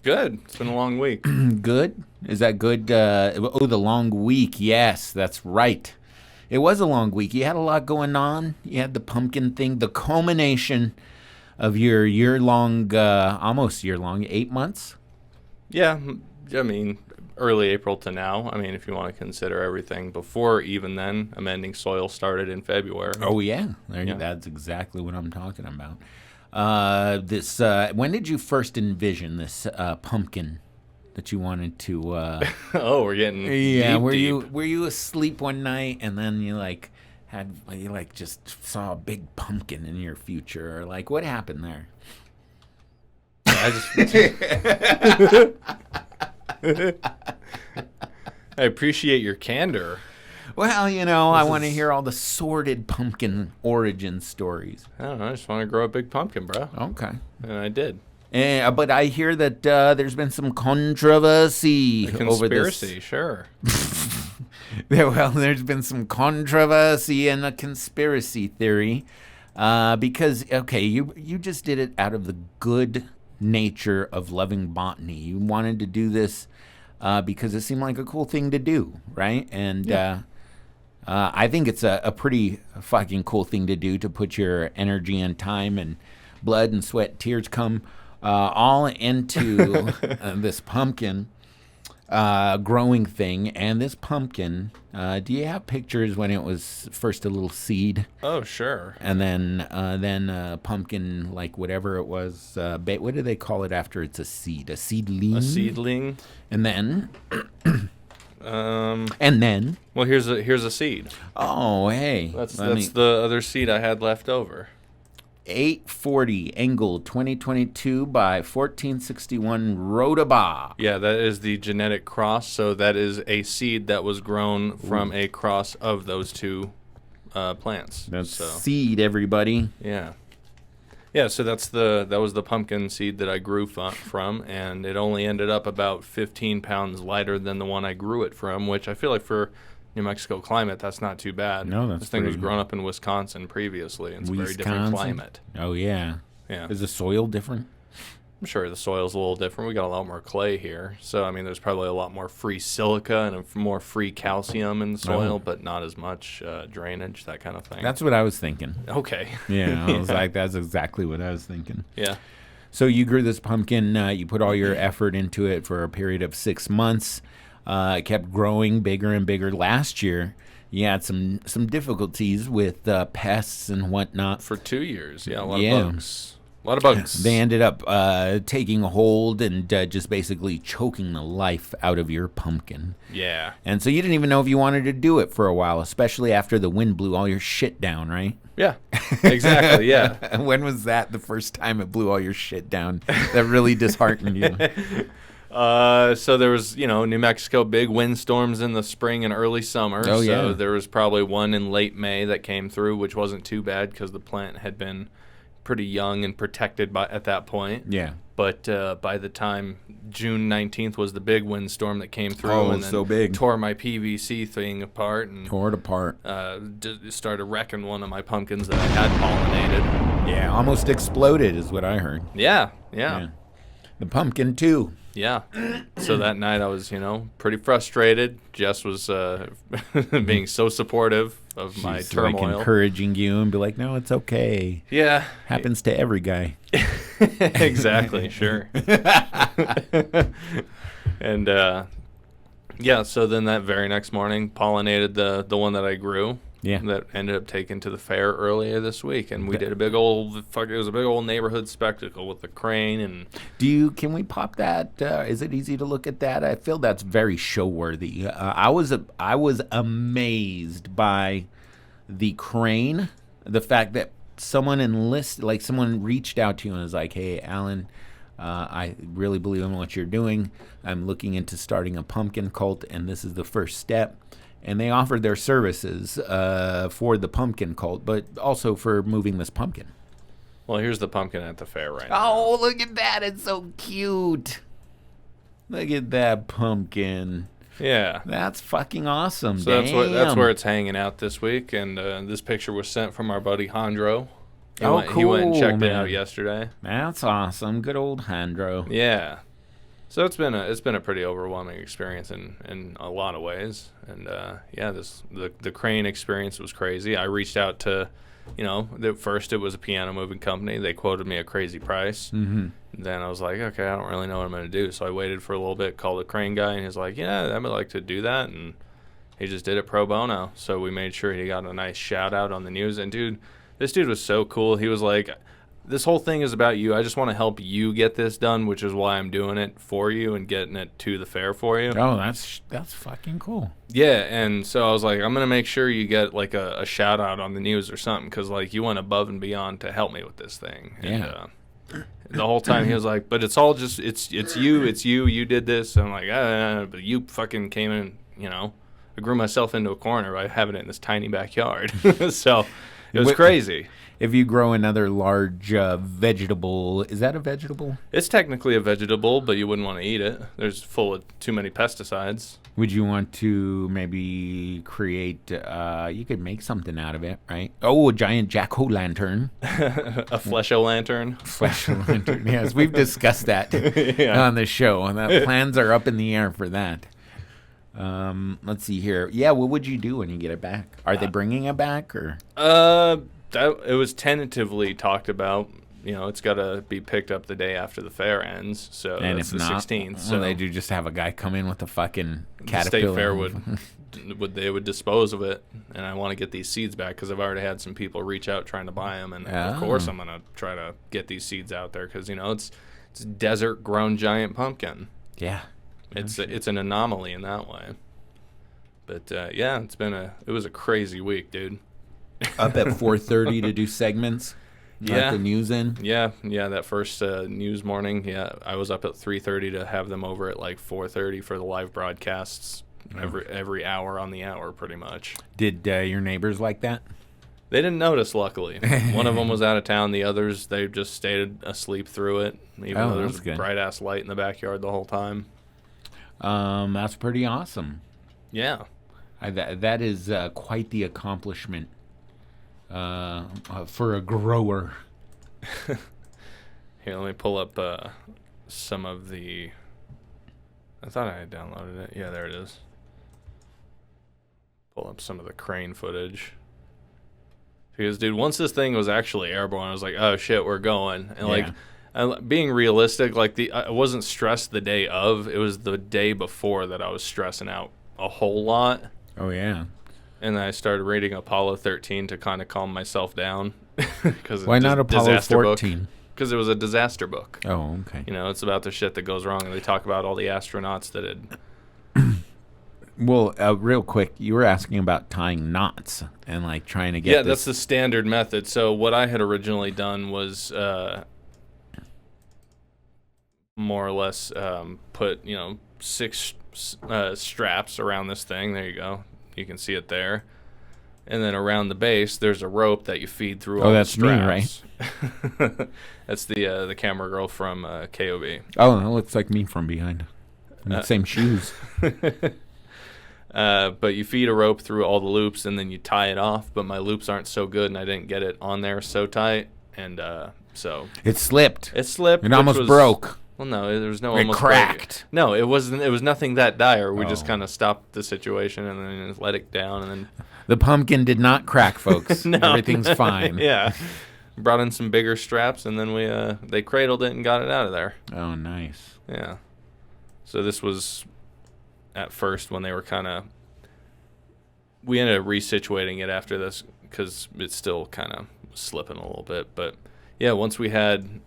Good. It's been a long week. Good? Is that good? The long week. Yes, that's right. It was a long week. You had a lot going on. You had the pumpkin thing, the culmination of your almost year-long, 8 months. Yeah, I mean, early April to now. I mean, if you want to consider everything before even then, amending soil started in February. Oh, yeah. Yeah. That's exactly what I'm talking about. When did you first envision this pumpkin that you wanted to? Oh, we're getting Yeah, deep. were you asleep one night and then you just saw a big pumpkin in your future, or like what happened there? I appreciate your candor. Well, I want to hear all the sordid pumpkin origin stories. I don't know. I just want to grow a big pumpkin, bro. Okay. And I did. But I hear that there's been some controversy over this. Conspiracy, sure. Well, there's been some controversy and a conspiracy theory because, okay, you just did it out of the good nature of loving botany. You wanted to do this because it seemed like a cool thing to do, right? And Yeah. I think it's a pretty fucking cool thing to do, to put your energy and time and blood and sweat, tears come all into this pumpkin growing thing. And this pumpkin, do you have pictures when it was first a little seed? Oh, sure. And then pumpkin, like whatever it was, what do they call it after it's a seed? A seedling? A seedling. And then... Um. And then... Well, here's a seed. Oh, hey. That's the other seed I had left over. 840 Engel 2022 by 1461 Rhodaba. Yeah, that is the genetic cross. So that is a seed that was grown from a cross of those two plants. That's so. seed, everybody. Yeah. Yeah, so that was the pumpkin seed that I grew from, and it only ended up about 15 pounds lighter than the one I grew it from, which I feel like for New Mexico climate, that's not too bad. No, that's This thing was pretty- grown up in Wisconsin previously. It's a very different climate. Oh, yeah. Yeah. Is the soil different? I'm sure the soil's a little different. We got a lot more clay here. So, I mean, there's probably a lot more free silica and more free calcium in the soil, but not as much drainage, that kind of thing. That's what I was thinking. okay. Yeah, I was like, that's exactly what I was thinking. Yeah. So you grew this pumpkin, you put all your effort into it for a period of 6 months. It kept growing bigger and bigger. Last year, you had some difficulties with pests and whatnot. For 2 years. Yeah, a lot Yeah. of bugs. A lot of bugs. They ended up taking hold and just basically choking the life out of your pumpkin. Yeah. And so you didn't even know if you wanted to do it for a while, especially after the wind blew all your shit down, right? Yeah. Exactly, yeah. When was that the first time it blew all your shit down? That really disheartened you. So there was, New Mexico, big windstorms in the spring and early summer. Oh, yeah. So there was probably one in late May that came through, which wasn't too bad because the plant had been pretty young and protected at that point. Yeah. But by the time June 19th was the big windstorm that came through Oh, and then so big. tore my PVC thing apart and Tore it apart. started wrecking one of my pumpkins that I had pollinated. Yeah, almost exploded is what I heard. Yeah. The pumpkin, too. Yeah. So that night I was, pretty frustrated. Jess was being so supportive of my She's turmoil. like encouraging you and be like, no, it's okay. Yeah. Happens to every guy. Exactly, sure. And so then that very next morning pollinated the one that I grew. Yeah. That ended up taken to the fair earlier this week, and we did a big old it was a big old neighborhood spectacle with the crane and Can we pop that? Is it easy to look at that? I feel that's very show worthy. I was amazed by the crane, the fact that someone reached out to you and was like, "Hey, Alan, I really believe in what you're doing. I'm looking into starting a pumpkin cult, and this is the first step." And they offered their services for the pumpkin cult, but also for moving this pumpkin. well, here's the pumpkin at the fair right now. Oh, look at that. It's so cute. Look at that pumpkin. Yeah. That's fucking awesome. So Damn. that's where it's hanging out this week, and this picture was sent from our buddy Hondro. He went and cool, checked it man. out yesterday. That's awesome. Good old Handro. Yeah. So it's been a pretty overwhelming experience in a lot of ways, and yeah, the crane experience was crazy. I reached out to, at first it was a piano moving company. They quoted me a crazy price. Mm-hmm. Then I was like, okay, I don't really know what I'm going to do. So I waited for a little bit, called the crane guy, and he's like, yeah, I would like to do that, and he just did it pro bono. So we made sure he got a nice shout out on the news. And dude, this dude was so cool. He was like, this whole thing is about you. I just want to help you get this done, which is why I'm doing it for you and getting it to the fair for you. Oh, that's fucking cool. Yeah, and so I was like, I'm going to make sure you get like a shout out on the news or something, because like you went above and beyond to help me with this thing. Yeah. And, the whole time he was like, but it's all just, it's you did this. And I'm like, but you fucking came in, I grew myself into a corner by having it in this tiny backyard. So it was crazy. If you grow another large vegetable, is that a vegetable? It's technically a vegetable, but you wouldn't want to eat it. There's full of too many pesticides. Would you want to maybe create, you could make something out of it, right? Oh, a giant jack-o'-lantern. A flesho-lantern. Flesho-lantern, yes. We've discussed that Yeah. on the show, and the plans are up in the air for that. Let's see here. Yeah, what would you do when you get it back? Are they bringing it back, or? It was tentatively talked about. It's got to be picked up the day after the fair ends. So And that's if the not, 16th. so So they do just have a guy come in with a fucking the caterpillar. state fair would dispose of it, and I want to get these seeds back because I've already had some people reach out trying to buy them, and of course I'm gonna try to get these seeds out there because it's desert grown giant pumpkin. Yeah. It's an anomaly in that way. But yeah, it was a crazy week, dude. Up at 4:30 to do segments. Yeah. Let the news in. Yeah, that first news morning. Yeah, I was up at 3:30 to have them over at like 4:30 for the live broadcasts. Every hour on the hour, pretty much. Did your neighbors like that? They didn't notice, luckily. One of them was out of town. The others, they just stayed asleep through it, even though there was a bright ass light in the backyard the whole time. That's pretty awesome. Yeah. That is quite the accomplishment for a grower. Here, let me pull up some of the... I thought I had downloaded it. Yeah, there it is. Pull up some of the crane footage. Because, dude, once this thing was actually airborne, I was like, oh, shit, we're going. And, being realistic, I wasn't stressed the day of. It was the day before that I was stressing out a whole lot. Oh, yeah. And then I started reading Apollo 13 to kind of calm myself down. Why not Apollo 14? Because it was a disaster book. Oh, okay. It's about the shit that goes wrong. And they talk about all the astronauts that had... Well, real quick, you were asking about tying knots and, trying to get Yeah, that's the standard method. So what I had originally done was more or less put, 6 straps around this thing. There you go. You can see it there. And then around the base, there's a rope that you feed through all the straps. Me, right? That's the camera girl from KOB. Oh, that looks like me from behind. Same shoes. But you feed a rope through all the loops, and then you tie it off. But my loops aren't so good, and I didn't get it on there so tight. And so... It slipped. It almost broke. Well, no, there was no It almost cracked. break. No, it wasn't. It was nothing that dire. We just kind of stopped the situation and then just let it down, and then the pumpkin did not crack, folks. No. Everything's fine. Yeah, brought in some bigger straps, and then they cradled it and got it out of there. Oh, nice. Yeah. So this was at first when they were we ended up resituating it after this because it's still kind of slipping a little bit. But yeah, once we had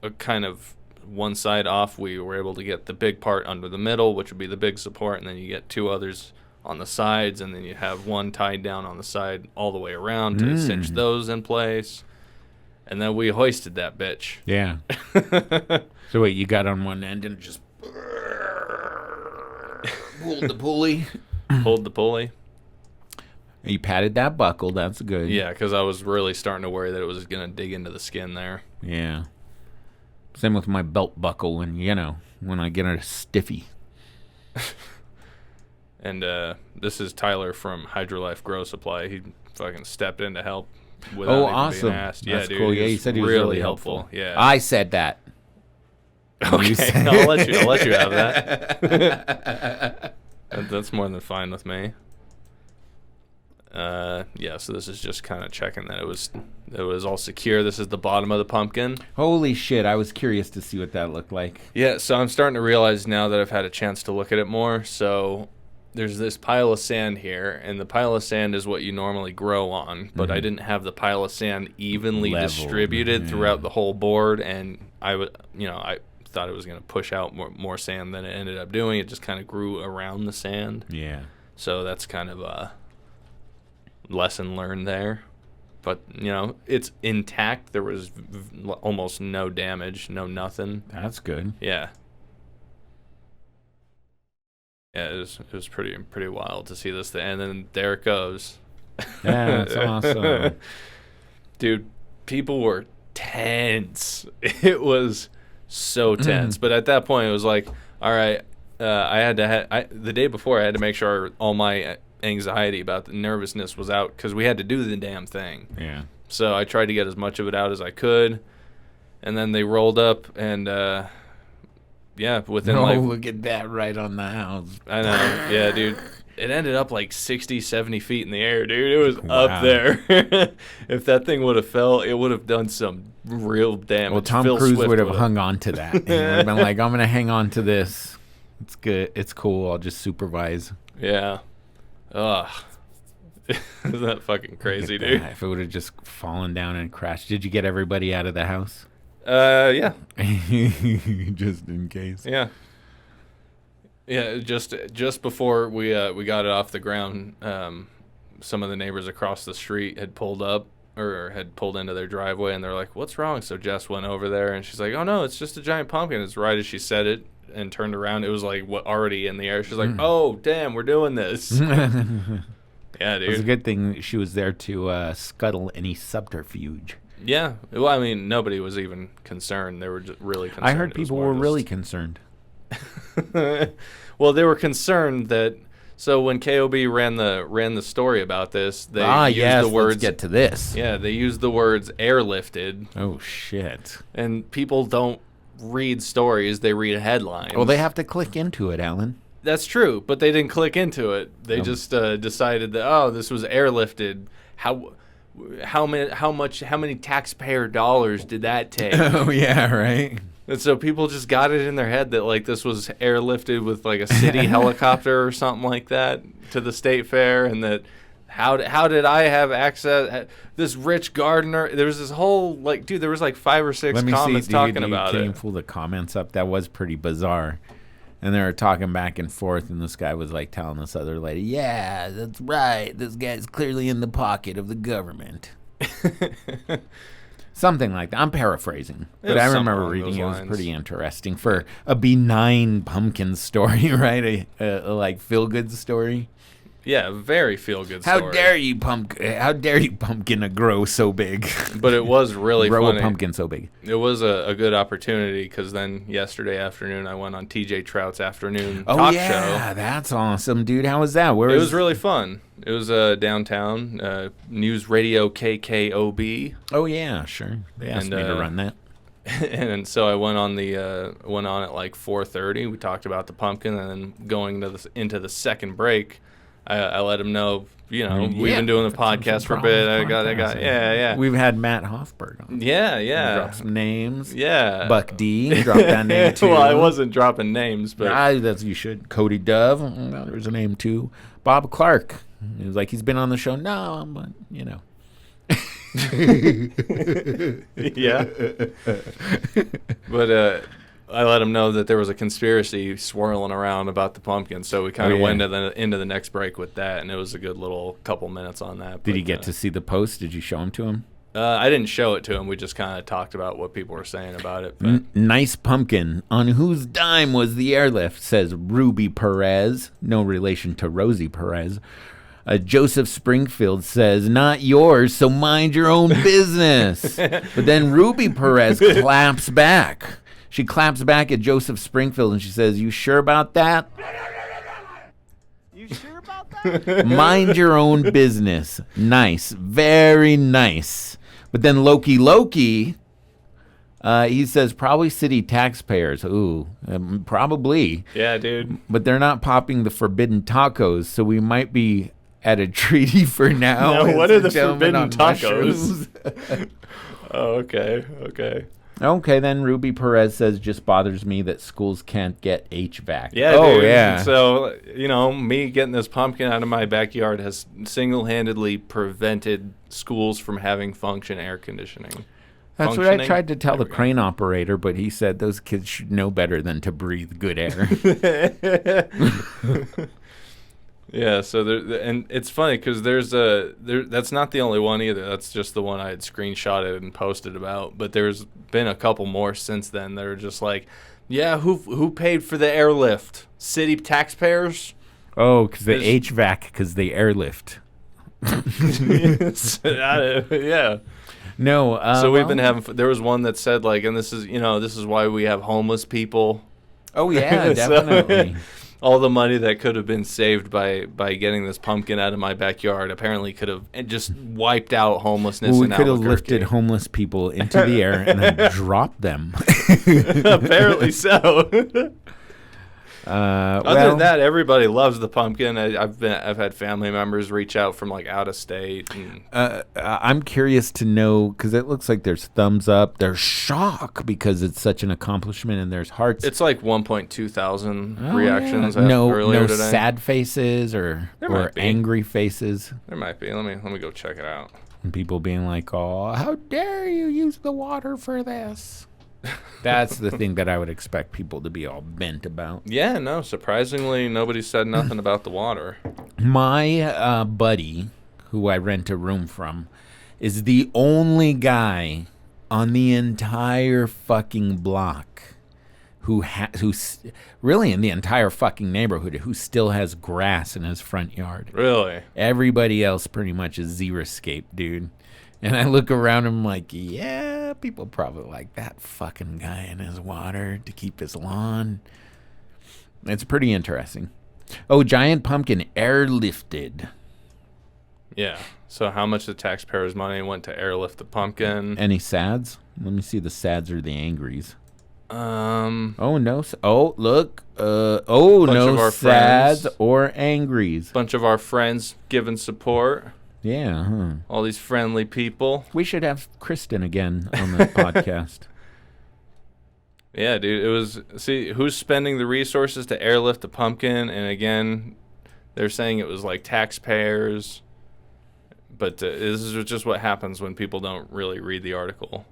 a kind of one side off, we were able to get the big part under the middle, which would be the big support, and then you get 2 others on the sides, and then you have one tied down on the side all the way around to cinch those in place. And then we hoisted that bitch. Yeah. So wait, you got on one end and just pulled the pulley? Pulled the pulley. You patted that buckle. That's good. Yeah, because I was really starting to worry that it was going to dig into the skin there. Yeah. Same with my belt buckle and, when I get a stiffy. And this is Tyler from Hydrolife Grow Supply. He fucking stepped in to help without even awesome. being asked. That's yeah, dude, cool. Yeah, he said he was really helpful. Yeah. I said that. Okay, I'll let you have that. That's more than fine with me. Yeah, so this is just kind of checking that it was all secure. This is the bottom of the pumpkin. Holy shit, I was curious to see what that looked like. Yeah, so I'm starting to realize now that I've had a chance to look at it more. So there's this pile of sand here, and the pile of sand is what you normally grow on, but I didn't have the pile of sand evenly Leveled, distributed yeah. throughout the whole board, and I thought it was going to push out more sand than it ended up doing. It just kind of grew around the sand. Yeah. So that's kind of a lesson learned there. But, it's intact. There was almost no damage, no nothing. That's good. Yeah. Yeah, it was pretty wild to see this thing. And then there it goes. Yeah, that's awesome. Dude, people were tense. It was so tense. But at that point, it was like, all right, the day before, I had to make sure all my anxiety about the nervousness was out because we had to do the damn thing. Yeah. So I tried to get as much of it out as I could. And then they rolled up and, within look at that right on the house. I know. Yeah, dude. It ended up like 60, 70 feet in the air, dude. It was up there. If that thing would have fell, it would have done some real damage. Well, Tom Cruise would have hung on to that. He would have been like, I'm going to hang on to this. It's good. It's cool. I'll just supervise. Yeah. Ugh. Isn't that fucking crazy, dude? If it would have just fallen down and crashed. Did you get everybody out of the house? Yeah. Just in case. Yeah. Yeah, just before we got it off the ground, some of the neighbors across the street had pulled up or had pulled into their driveway, and they're like, "What's wrong?" So Jess went over there, and she's like, "Oh no, it's just a giant pumpkin." It's right as she said it, and turned around, it was like already in the air. She's like, "Oh damn, we're doing this." Yeah, dude. It was a good thing she was there to scuttle any subterfuge. Yeah, well, I mean, nobody was even concerned. They were just really concerned. I heard people were really concerned. Well, they were concerned that. So when KOB ran the story about this, they used the words. Let's get to this. Yeah, they used the words airlifted. Oh shit! And people don't read stories; they read headlines. Well, they have to click into it, Alan. That's true, but they didn't click into it. They just decided that this was airlifted. How many taxpayer dollars did that take? Oh yeah, right. And so people just got it in their head that like this was airlifted with like a city helicopter or something like that to the state fair, and that how did I have access? This rich gardener. There was this whole there was like 5 or 6 comments talking about it. Can you pull the comments up? That was pretty bizarre. And they were talking back and forth, and this guy was like telling this other lady, "Yeah, that's right. This guy's clearly in the pocket of the government." Something like that. I'm paraphrasing, but I remember reading it. It was pretty interesting for a benign pumpkin story, right? A like feel good story. Yeah, very feel good story. How dare you pumpkin grow so big? But it was really grow funny. a pumpkin so big. It was a good opportunity because then yesterday afternoon I went on TJ Trout's afternoon talk show. Yeah, that's awesome, dude. How was that? It was really fun. It was downtown, News Radio KKOB. Oh yeah, sure. They asked me to run that. And so I went on at like 4:30. We talked about the pumpkin, and then going into the second break, I let him know, we've been doing the podcast for a bit. I got, yeah. We've had Matt Hoffberg on. Yeah. Drop some names. Yeah. Buck D, drop that name too. Well, I wasn't dropping names, but you should. Cody Dove, there's a name too. Bob Clark. He was like, he's been on the show. No, but yeah. But I let him know that there was a conspiracy swirling around about the pumpkin, so we kind of went into the next break with that, and it was a good little couple minutes on that. Did he get to see the post? Did you show him to him? I didn't show it to him. We just kind of talked about what people were saying about it. Nice pumpkin. On whose dime was the airlift, says Ruby Perez. No relation to Rosie Perez. Joseph Springfield says, not yours, so mind your own business. But then Ruby Perez claps back. She claps back at Joseph Springfield and she says, you sure about that? You sure about that? Mind your own business. Nice. Very nice. But then Loki He says probably city taxpayers. Ooh, probably. Yeah, dude. But they're not popping the forbidden tacos, so we might be at a treaty for now. No, what as are a the gentleman forbidden on tacos? mushrooms. Oh, okay. Okay, then Ruby Perez says, just bothers me that schools can't get HVAC. Yeah, oh, dude. yeah. So, me getting this pumpkin out of my backyard has single-handedly prevented schools from having function air conditioning. That's what I Functioning? tried to tell There the we go. crane operator, but he said those kids should know better than to breathe good air. Yeah, so and it's funny because that's not the only one either. That's just the one I had screenshotted and posted about. But there's been a couple more since then. They're just like, yeah, who paid for the airlift? City taxpayers? Oh, because the There's- HVAC, because the airlift. Yeah. No. So we've been having. There was one that said like, and this is why we have homeless people. Oh yeah, So- definitely. All the money that could have been saved by getting this pumpkin out of my backyard apparently could have just wiped out homelessness. Well, we in could have Albuquerque. lifted homeless people into the air and then dropped them. Apparently so. Other well, than that, everybody loves the pumpkin. I've had family members reach out from like out of state. And I'm curious to know because it looks like there's thumbs up, there's shock because it's such an accomplishment, and there's hearts. it's like 1.2 thousand Oh, reactions. yeah. No, earlier no today. sad faces or There might be. angry faces. There might be. Let me go check it out. And people being like, "Oh, how dare you use the water for this?" That's the thing that I would expect people to be all bent about. Yeah, no. Surprisingly, nobody said nothing about the water. My buddy, who I rent a room from, is the only guy on the entire fucking block who's really in the entire fucking neighborhood who still has grass in his front yard. Really? Everybody else pretty much is xeriscape, dude. And I look around and I'm like, yeah, people probably like that fucking guy in his water to keep his lawn. It's pretty interesting. Oh, giant pumpkin airlifted. Yeah. So how much of the taxpayers' money went to airlift the pumpkin? Any sads? Let me see the sads or the angries. Oh, No. Look. Bunch No of our sads friends. or angries. bunch of our friends giving support. Yeah, huh. All these friendly people. We should have Kristen again on the podcast. Yeah, dude. It was. See, who's spending the resources to airlift the pumpkin? And again, they're saying it was like taxpayers. But this is just what happens when people don't really read the article.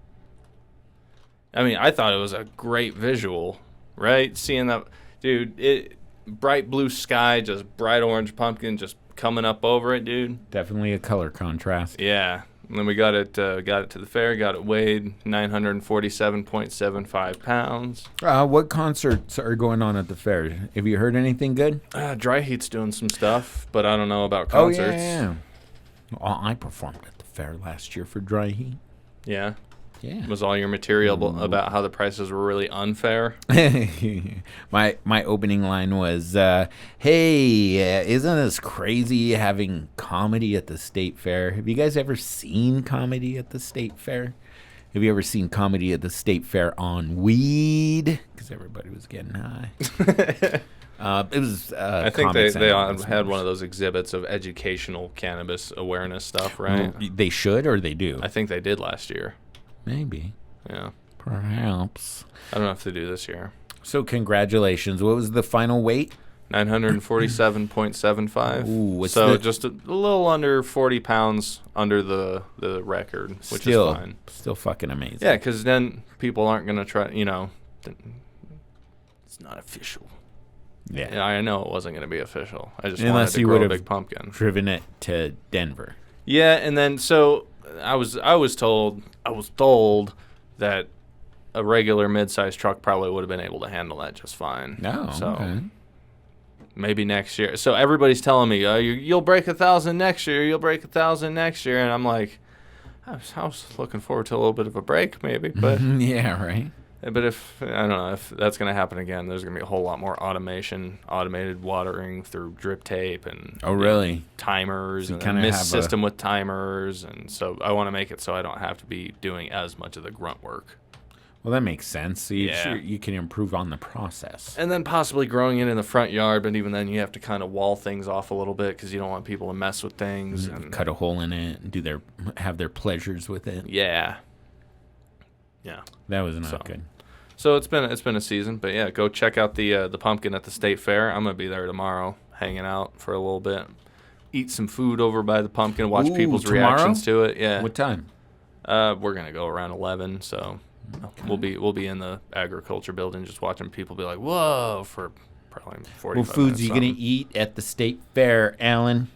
I mean, I thought it was a great visual, right? Seeing that, dude, bright blue sky, just bright orange pumpkin just coming up over it, dude. Definitely a color contrast. Yeah. And then we got it to the fair, got it weighed, 947.75 pounds. What concerts are going on at the fair? Have you heard anything good? Dry Heat's doing some stuff, but I don't know about concerts. yeah. Oh, I performed at the fair last year for Dry Heat. Yeah. Yeah. Was all your material about how the prices were really unfair? my opening line was, "Hey, isn't this crazy having comedy at the state fair? Have you guys ever seen comedy at the state fair? Have you ever seen comedy at the state fair on weed? Because everybody was getting high." It was. I think they all had one of those exhibits of educational cannabis awareness stuff, right? They should or they do. I think they did last year. Maybe, Yeah. perhaps. I don't know if they do this year. So congratulations. What was the final weight? 947.75. Ooh, what's so the- just a little under 40 pounds under the record, which Still, is fine. still fucking amazing. Yeah, because then people aren't going to try, it's not official. Yeah. Yeah, I know it wasn't going to be official. I just Unless wanted to you grow a would've big pumpkin. Driven it to Denver. Yeah, and then so I was told that a regular mid-sized truck probably would have been able to handle that just fine. No. So Okay. maybe next year. So everybody's telling me, you'll break 1,000 next year. You'll break 1,000 next year, and I'm like, I was looking forward to a little bit of a break, maybe, but Yeah, right. but if I don't know if that's gonna happen again, there's gonna be a whole lot more automation, automated watering through drip tape, and Oh, really? timers, So you and a kinda mist have a- system with timers, and so I want to make it so I don't have to be doing as much of the grunt work. Well, that makes sense. So Yeah. you can improve on the process. And then possibly growing it in the front yard, but even then you have to kind of wall things off a little bit because you don't want people to mess with things. And Cut a hole in it and have their pleasures with it. yeah. Yeah. That was not So. good. So it's been a season, but yeah, go check out the pumpkin at the state fair. I'm gonna be there tomorrow, hanging out for a little bit, eat some food over by the pumpkin, watch Ooh, people's tomorrow? reactions to it. Yeah, What time? we're gonna go around 11, so we'll be in the agriculture building, just watching people be like, "Whoa!" for probably 45 What foods minutes. are you going to eat at the state fair, Alan?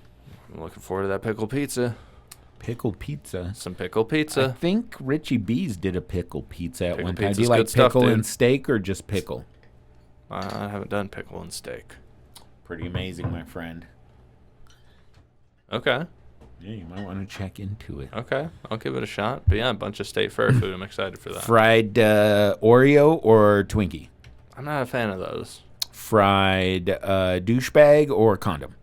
I'm looking forward to that pickled pizza. Pickled pizza. Some pickled I pizza. think Richie B's did a pickled pizza at Pickled one time. Do pizza's you like good stuff, pickle dude. and steak or just pickle? I haven't done pickle and steak. Pretty amazing, my friend. Okay. Yeah, you might want to check into it. Okay. I'll give it a shot. But yeah, a bunch of state fair food. I'm excited for that. Fried Oreo or Twinkie? I'm not a fan of those. Fried douchebag or condom?